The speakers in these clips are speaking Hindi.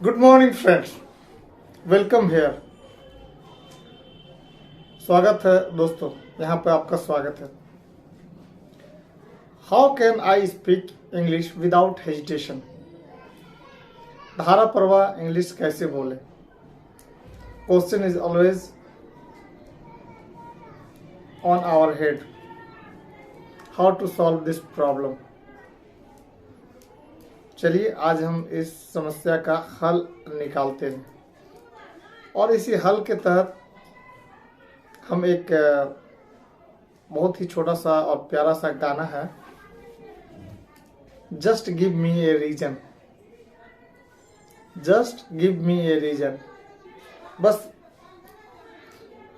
Good morning friends, welcome here. स्वागत है दोस्तों, यहाँ पे आपका स्वागत है। How can I speak English without hesitation? धारा प्रवाह इंग्लिश कैसे बोले? Question is always on our head. How to solve this problem? चलिए आज हम इस समस्या का हल निकालते हैं और इसी हल के तहत हम एक बहुत ही छोटा सा और प्यारा सा गाना है, just give me a reason. Just give me a reason,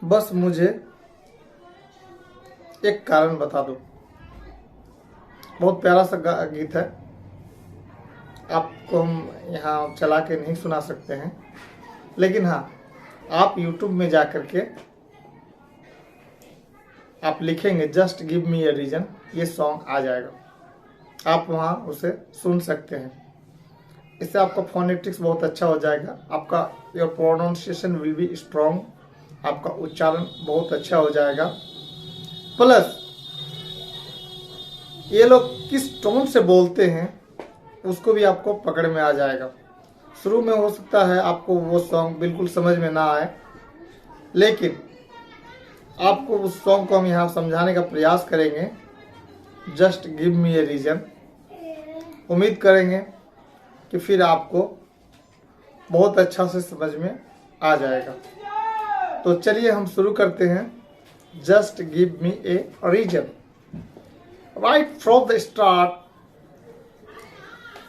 बस मुझे एक कारण बता दो। बहुत प्यारा सा गीत है, आपको हम यहाँ चला के नहीं सुना सकते हैं, लेकिन हाँ, आप YouTube में जा कर के आप लिखेंगे just give me a reason, ये सॉन्ग आ जाएगा। आप वहाँ उसे सुन सकते हैं। इससे आपका फोनेटिक्स बहुत अच्छा हो जाएगा, आपका your pronunciation will be strong, आपका उच्चारण बहुत अच्छा हो जाएगा। प्लस ये लोग किस टोन से बोलते हैं उसको भी आपको पकड़ में आ जाएगा। शुरू में हो सकता है आपको वो सॉन्ग बिल्कुल समझ में ना आए, लेकिन आपको उस सॉन्ग को हम यहाँ समझाने का प्रयास करेंगे। Just give me a reason, उम्मीद करेंगे कि फिर आपको बहुत अच्छा से समझ में आ जाएगा। तो चलिए हम शुरू करते हैं। Just give me a reason. Right from the start,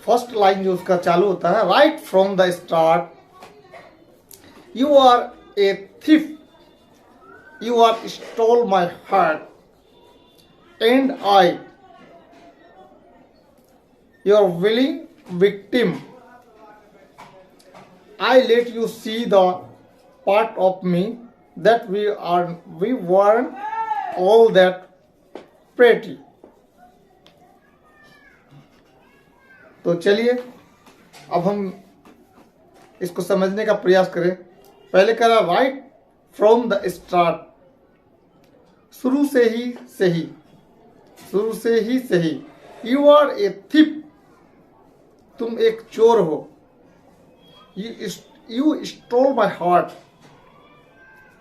first line जो उसका चालू होता है, right from the start you are a thief, you are stole my heart and I your willing victim. I let you see the part of me that we weren't all that pretty। तो चलिए अब हम इसको समझने का प्रयास करें। पहले कह रहा राइट फ्रॉम द स्टार्ट, शुरू से ही सही, शुरू से ही सही। यू आर ए थिप, तुम एक चोर हो। यू स्टोल माई हार्ट,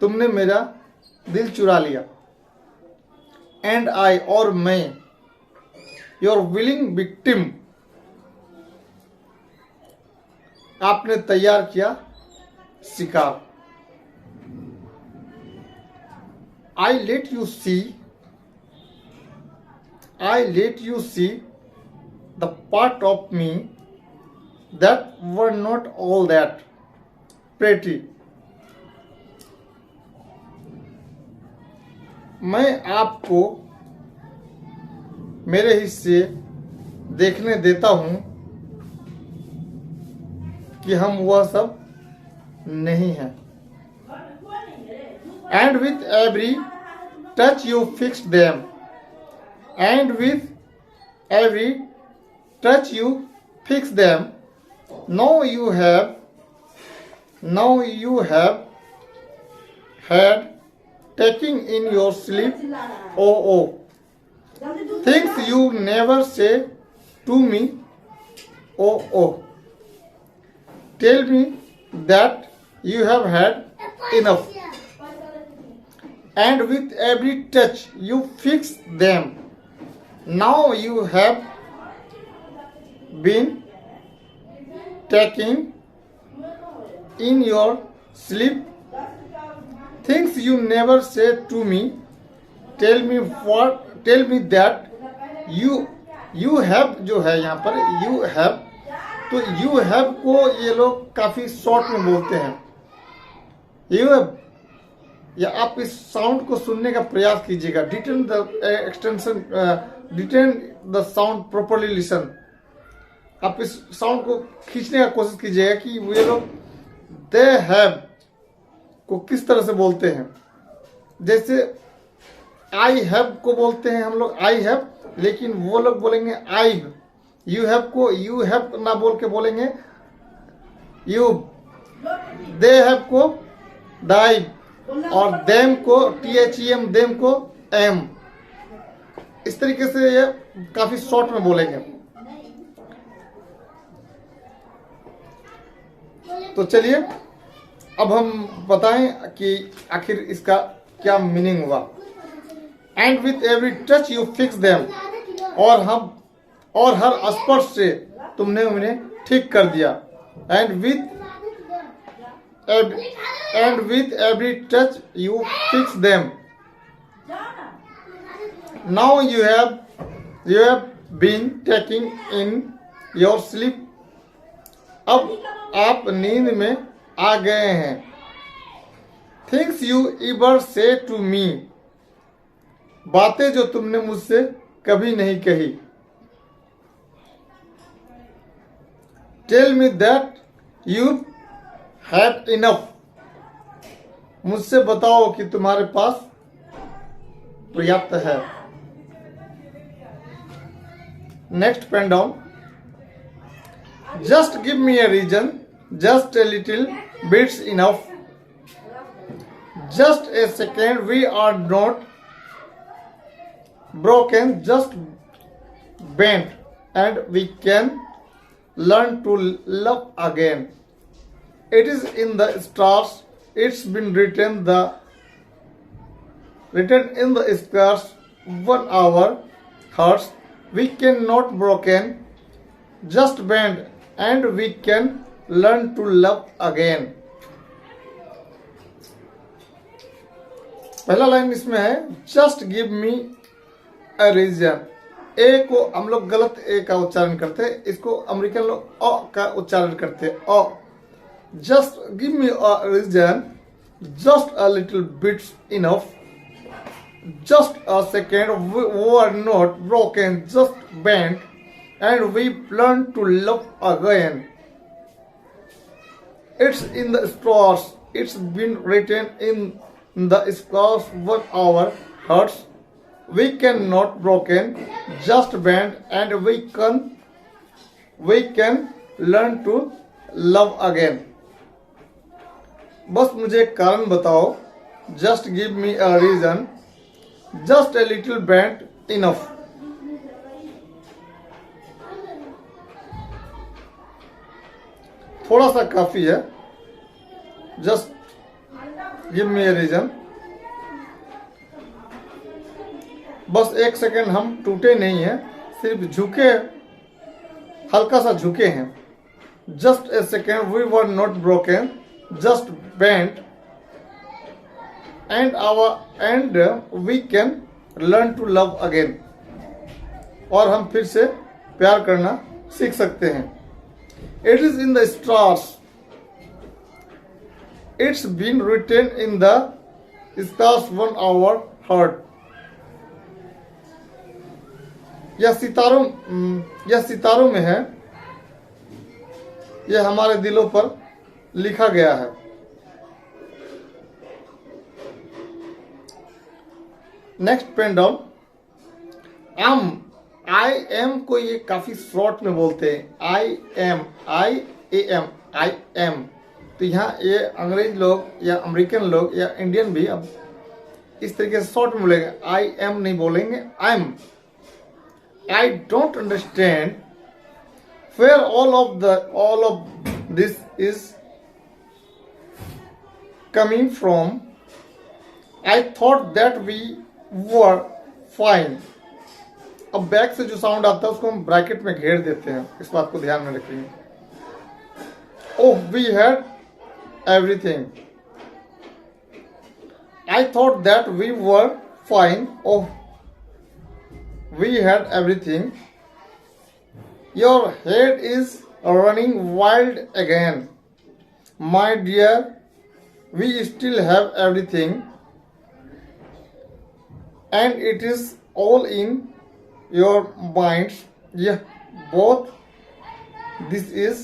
तुमने मेरा दिल चुरा लिया। एंड आई, और मैं, योर विलिंग विक्टिम, आपने तैयार किया शिकार। आई let you see the part of me that were not all that pretty. मैं आपको मेरे हिस्से देखने देता हूं कि हम वह सब नहीं हैं। And with every touch you fix them, and with every touch you fix them. No you have had taking in your sleep, oh things you never say to me, oh tell me that you have had enough, and with every touch you fix them. Now you have been taking in your sleep things you never say to me, tell me that you have, जो है यहाँ पर you have, तो यू हैव को ये लोग काफी शॉर्ट में बोलते हैं। यू हैव, या आप इस साउंड को सुनने का प्रयास कीजिएगा। Detain the sound properly listen. आप इस साउंड को खींचने का कोशिश कीजिएगा कि ये लोग दे हैव को किस तरह से बोलते हैं। जैसे आई हैव को बोलते हैं हम लोग आई हैव, लेकिन वो लोग बोलेंगे आई। यू हैव को यू हैव ना बोल के बोलेंगे यू, दे हैव को डाइव और देम को THEM, देम को एम। इस तरीके से ये काफी शॉर्ट में बोलेंगे। तो चलिए अब हम बताएं कि आखिर इसका क्या मीनिंग हुआ। And with every touch you fix them, और हर स्पर्श से तुमने उन्हें ठीक कर दिया। And with every touch you fix them. Now you have been taking in your sleep, अब आप नींद में आ गए हैं। Things you ever say to me, बातें जो तुमने मुझसे कभी नहीं कही। Tell me that you have enough, मुझसे बताओ कि तुम्हारे पास पर्याप्त है। Next pen down. Just give me a reason, just a little bit's enough. Just a second, we are not broken, just bent, and we can learn to love again. It is in the stars, it's been written in the stars, 1 hour hearts, we cannot broken, just bend, and we can learn to love again. पहला लाइन इसमें है just give me a reason. ए को हम लोग गलत ए का उच्चारण करते हैं, इसको अमेरिकन लोग अ का उच्चारण करते हैं, अ। Just give me a reason, just a little bits enough, just a second, we are not broken, just bent, and we learn to love again. It's in the stars, it's been written in the stars, 1 hour hearts, we cannot broken, just bend, and we can learn to love again. बस मुझे कारण बताओ, just give me a reason, just a little bent enough. थोड़ा सा काफी है, just give me a reason. बस 1 सेकेंड हम टूटे नहीं हैं, सिर्फ झुके, हल्का सा झुके हैं। Just a second, we were not broken, just bent, and we can learn to love again, और हम फिर से प्यार करना सीख सकते हैं। It is in the stars, it's been written in the stars, 1 hour heart. यह सितारों में है, यह हमारे दिलों पर लिखा गया है। Next pen down. I am को ये काफी शॉर्ट में बोलते हैं, आई एम, आई एम। तो यहाँ ये अंग्रेज लोग या अमेरिकन लोग या इंडियन भी अब इस तरीके से शॉर्ट में बोलेंगे, आई एम नहीं बोलेंगे, I am. I don't understand where all of this is coming from, I thought that we were fine. अब बैक से जो साउंड आता है उसको हम ब्रैकेट में घेर देते हैं, इस बात को ध्यान में रखेंगे। Oh we had everything, I thought that we were fine, oh we had everything, your head is running wild again, my dear we still have everything, and it is all in your minds, yeah, both this is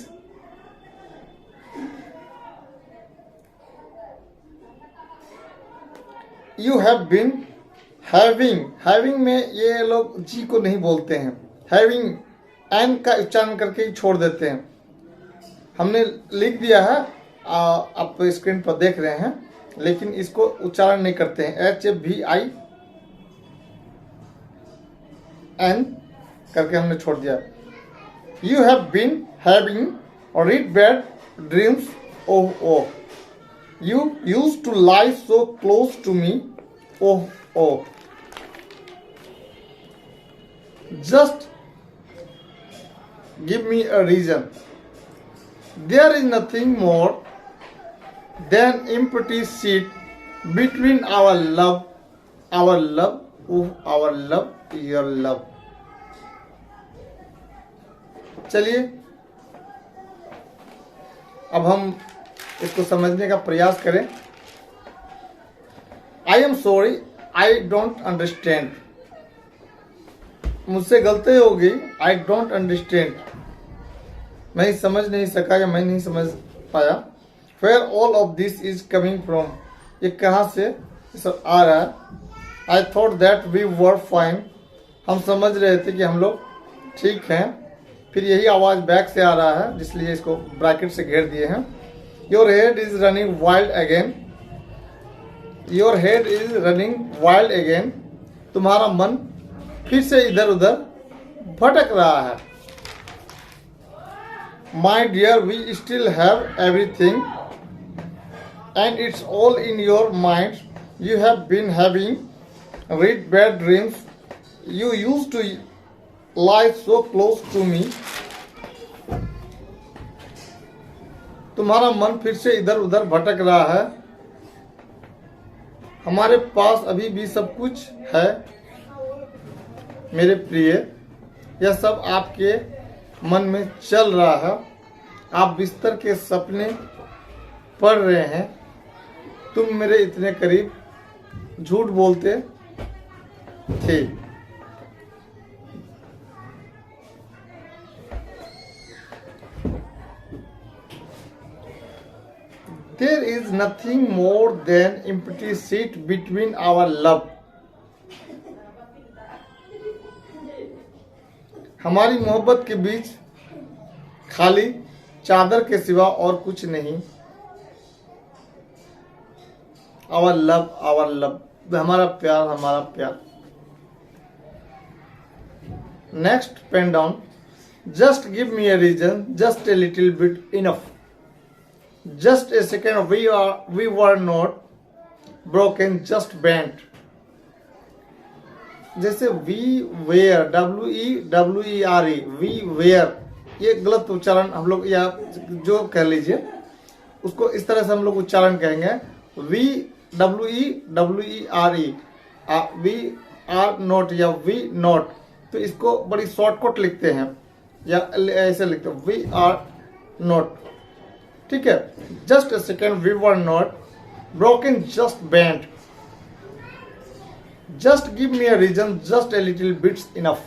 you have been having में ये लोग जी को नहीं बोलते हैं, having एन का उच्चारण करके ही छोड़ देते हैं। हमने लिख दिया है, आप स्क्रीन पर देख रहे हैं, लेकिन इसको उच्चारण नहीं करते हैं। HVIN करके हमने छोड़ दिया। You have been having read bad dreams, oh, you used to lie so close to me, oh, just give me a reason. There is nothing more than empty seat between our love, oh, our love, your love. चलिए अब हम इसको समझने का प्रयास करें। I am sorry, I don't understand. मुझसे गलती हो गई। आई डोंट अंडरस्टैंड, मैं समझ नहीं सका या मैं नहीं समझ पाया। Where all of this is coming from, ये कहाँ से सब आ रहा है। I thought that we were fine, हम समझ रहे थे कि हम लोग ठीक हैं। फिर यही आवाज बैक से आ रहा है, इसलिए इसको ब्रैकेट से घेर दिए हैं। Your head is running wild again, your head is running wild again, तुम्हारा मन फिर से इधर उधर भटक रहा है। My dear we still have everything and it's all in your mind, you have been having read bad dreams, you used to lie so close to me, तुम्हारा मन फिर से इधर उधर भटक रहा है। हमारे पास अभी भी सब कुछ है मेरे प्रिय, यह सब आपके मन में चल रहा है। आप बिस्तर के सपने पढ़ रहे हैं, तुम मेरे इतने करीब झूठ बोलते थे। There is nothing more than empty seat between our love. हमारी मोहब्बत के बीच खाली चादर के सिवा और कुछ नहीं। Our love, our love, हमारा प्यार, हमारा प्यार। Next pen down. Just give me a reason, just a little bit enough. Just a second, we were not broken, just bent. जैसे we were, WERE, we were, ये गलत उच्चारण हम लोग, या जो कह लीजिए उसको इस तरह से हम लोग उच्चारण कहेंगे। WERE, we are not या we not, तो इसको बड़ी शॉर्टकट लिखते हैं या ऐसे लिखते हैं, we are not। ठीक है। Just a second, we were not broken, just bent. Just give me a reason, just a little bits enough.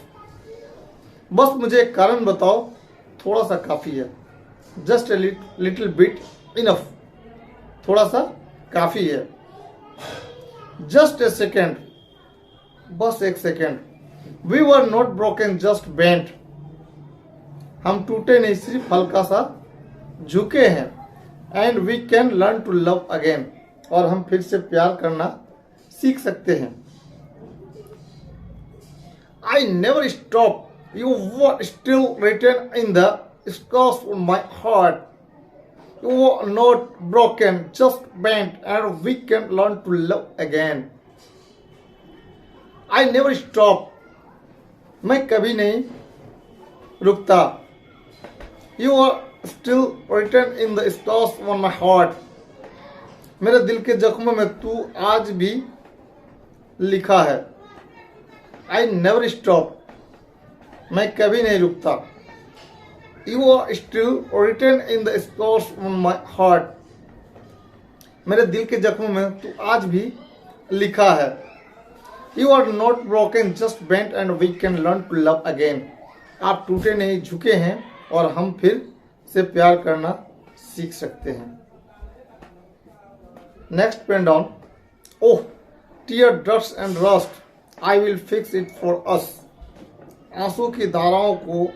बस मुझे एक कारण बताओ, थोड़ा सा काफी है। Just a little bit enough, थोड़ा सा काफी है। जस्ट ए सेकेंड, बस एक सेकेंड। We were not broken, just bent, हम टूटे नहीं, सिर्फ हल्का सा झुके हैं। And we can learn to love again, और हम फिर से प्यार करना सीख सकते हैं। I never stop, you were still written in the scratch on my heart, you were not broken, just bent, and we can learn to love again. I never stop, मैं कभी नहीं रुकता। You are still written in the scars on my heart, मेरे दिल के जख्मों में तू आज भी लिखा है। I never stop, मैं कभी नहीं रुकता। You are still written in the scars on my heart, मेरे दिल के जख्मों में तू आज भी लिखा है। You are not broken, just bent, and we can learn to love again, आप टूटे नहीं, झुके हैं, और हम फिर से प्यार करना सीख सकते हैं। Next pen down. Oh tear dust and rust, I will fix it for us, आंसू की धाराओं को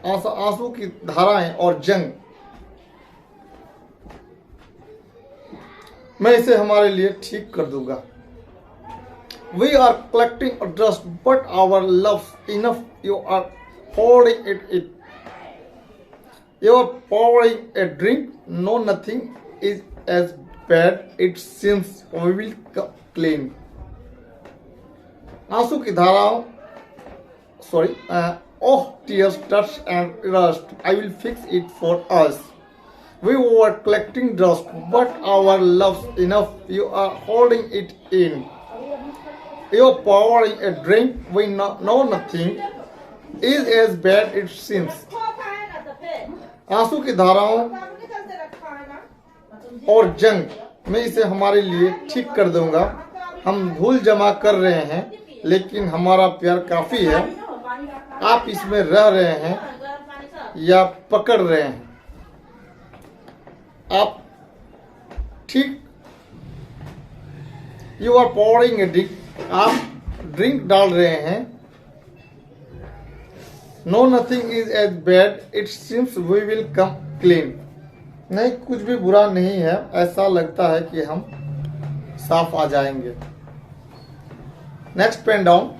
आंसू की धाराएं और जंग, मैं इसे हमारे लिए ठीक कर दूंगा। We are collecting a dust, but our love's enough. You are holding it. You are pouring a drink. No, nothing is as bad. It seems we will clean. आंसू की धाराओं, oh tears, dust and rust. I will fix it for us. We were collecting dust, but our love's enough. You are holding it in. You're pouring a drink. We know nothing is as bad it seems. आंसू की धाराओं और जंग, मैं इसे हमारे लिए ठीक कर दूंगा। हम भूल जमा कर रहे हैं, लेकिन हमारा प्यार काफी है। आप इसमें रह रहे हैं या पकड़ रहे हैं, आप ठीक। You are pouring a drink, आप ड्रिंक डाल रहे हैं। No nothing is as bad it seems we will come clean. नहीं, कुछ भी बुरा नहीं है, ऐसा लगता है कि हम साफ आ जाएंगे। Next pen down.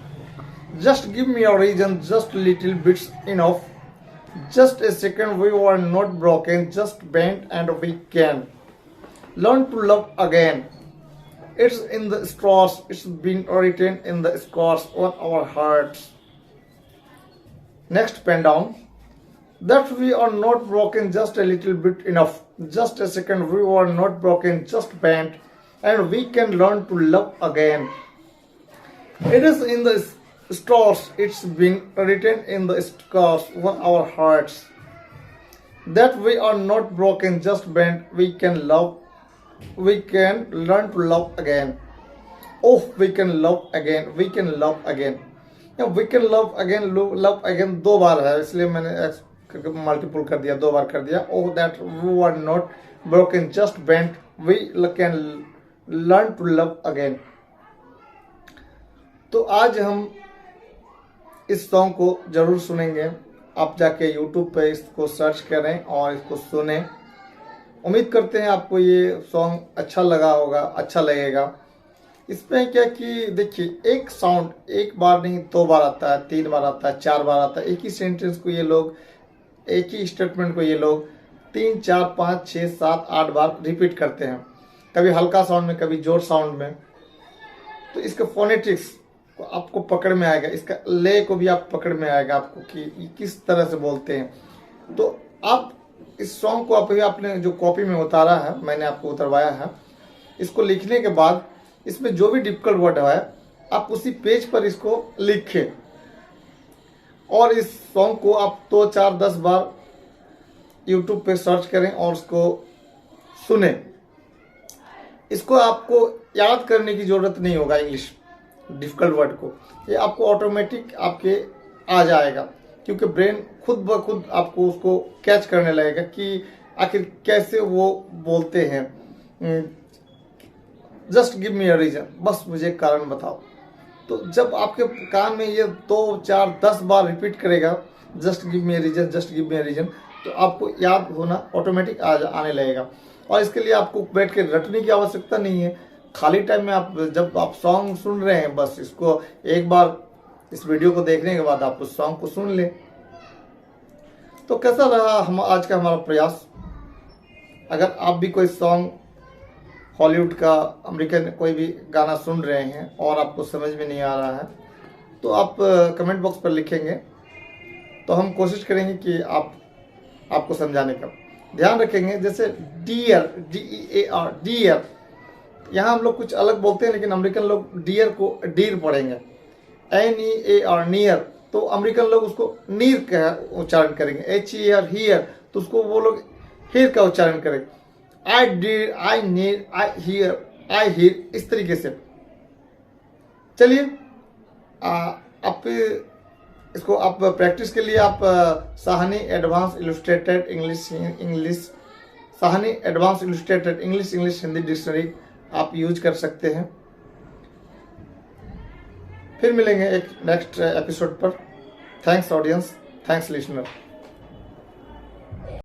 Just give me a reason, just little bits enough, just a second, we were not broken, just bent and we can learn to love again. It's in the scars, it's been written in the scars on our hearts. Next pen down. That we are not broken, just a little bit enough. Just a second, we were not broken, just bent, and we can learn to love again. It is in the stars, it's been written in the scars on our hearts. That we are not broken, just bent, we can learn to love again. Oh, we can love again, we can love again. We can love again, love again दो बार है, इसलिए मैंने मल्टीपल कर दिया, दो बार कर दिया। Oh, that we were not broken, just bent, we can learn to love again. तो आज हम इस सॉन्ग को जरूर सुनेंगे। आप जाके YouTube पे इसको सर्च करें और इसको सुने। उम्मीद करते हैं आपको ये सॉन्ग अच्छा लगा होगा, अच्छा लगेगा। इसमें क्या कि देखिए, एक साउंड एक बार नहीं, दो बार आता है, तीन बार आता है, चार बार आता है। एक ही सेंटेंस को ये लोग, एक ही स्टेटमेंट को ये लोग 3, 4, 5, 6, 7, 8 बार रिपीट करते हैं। कभी हल्का साउंड में, कभी जोर साउंड में। तो इसका फोनेटिक्स आपको पकड़ में आएगा, इसका ले को भी आप पकड़ में आएगा आपको कि किस तरह से बोलते हैं। तो आप इस सॉन्ग को आपने जो कॉपी में उतारा है, मैंने आपको उतरवाया है, इसको लिखने के बाद इसमें जो भी डिफिकल्ट वर्ड है आप उसी पेज पर इसको लिखें और इस सॉन्ग को आप 2, 4, 10 बार YouTube पे सर्च करें और उसको सुने। इसको आपको याद करने की जरूरत नहीं होगा, इंग्लिश डिफिकल्ट वर्ड को, ये आपको ऑटोमेटिक आपके आ जाएगा, क्योंकि ब्रेन खुद ब खुद आपको उसको कैच करने लगेगा कि आखिर कैसे वो बोलते हैं। Just give me a reason, बस मुझे कारण बताओ। तो जब आपके कान में ये 2, 4, 10 बार रिपीट करेगा, just give me a reason, just give me a reason, तो आपको याद होना ऑटोमेटिक आने लगेगा। और इसके लिए आपको बैठ के रटने की आवश्यकता नहीं है। खाली टाइम में आप जब आप सॉन्ग सुन रहे हैं, बस इसको एक बार इस वीडियो को देखने के बाद आप उस सॉन्ग को सुन लें। तो कैसा रहा आज का हमारा प्रयास? अगर आप भी कोई सॉन्ग हॉलीवुड का, अमेरिकन कोई भी गाना सुन रहे हैं और आपको समझ में नहीं आ रहा है, तो आप कमेंट बॉक्स पर लिखेंगे, तो हम कोशिश करेंगे कि आपको समझाने का। ध्यान रखेंगे, जैसे डियर, DEAR, डियर, यहाँ हम लोग कुछ अलग बोलते हैं, लेकिन अमेरिकन लोग डियर को डीर पढ़ेंगे। NEAR, नियर, तो अमेरिकन लोग उसको नीर का उच्चारण करेंगे। HER, हियर, तो उसको वो लोग हियर का उच्चारण करेंगे। I did, I need, I hear, I hear, इस तरीके से। चलिए, आप इसको आप प्रैक्टिस के लिए आप Sahni advance illustrated English Sahni advance illustrated English Hindi dictionary आप यूज कर सकते हैं। फिर मिलेंगे एक नेक्स्ट एपिसोड पर। Thanks audience, thanks listener.